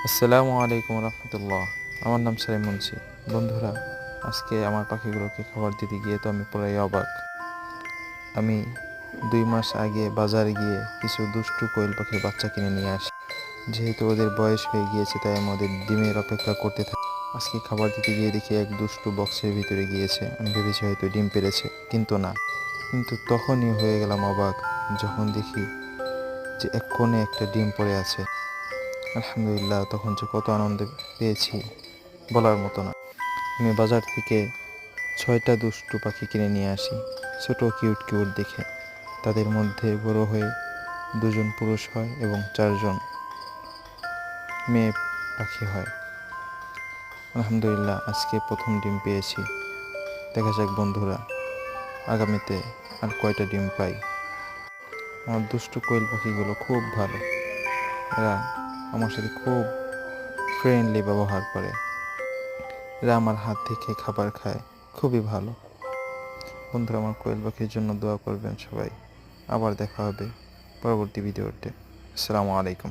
আসসালামু আলাইকুম রহমতুল্লাহ। আমার নাম সাইম মুন্সি। বন্ধুরা, আজকে আমার পাখিগুলোকে খাবার দিতে গিয়ে তো আমি পুরাই অবাক। আমি 2 মাস আগে বাজারে গিয়ে কিছু দুষ্টু কোয়েল পাখির বাচ্চা কিনে নিয়ে আসি। যেহেতু ওদের বয়স হয়ে গিয়েছে, তাই আমি ওদের ডিমের অপেক্ষা করতে থাকি। আজকে খাবার দিতে গিয়ে দেখি এক দুষ্টু বক্সের ভিতরে গিয়েছে। আমি ভেবেছি হয়তো ডিম পেড়েছে, কিন্তু না। কিন্তু তখনই হয়ে গেলাম অবাক যখন দেখি যে এক কোণে একটা ডিম পড়ে আছে। আলহামদুলিল্লাহ, তখন যে কত আনন্দ পেয়েছি বলার মতো না। আমি বাজার থেকে 6টা দুষ্টু পাখি কিনে নিয়ে আসি, ছোট কিউট কিউট দেখে। তাদের মধ্যে বড় হয়ে 2জন পুরুষ হয় এবং 4জন মেয়ে পাখি হয়। আলহামদুলিল্লাহ, আজকে প্রথম ডিম পেয়েছি। দেখা যাক বন্ধুরা, আগামীতে আর কয়টা ডিম পাই। আমার দুষ্টু কোয়েল পাখিগুলো খুব ভালো। এরা আমার সাথে খুব ফ্রেন্ডলি ব্যবহার করে। এরা আমার হাত থেকে খাবার খায়, খুবই ভালো। বন্ধুরা, আমার কোয়েল পাখির জন্য দোয়া করবেন সবাই। আবার দেখা হবে পরবর্তী ভিডিওতে। আসসালামু আলাইকুম।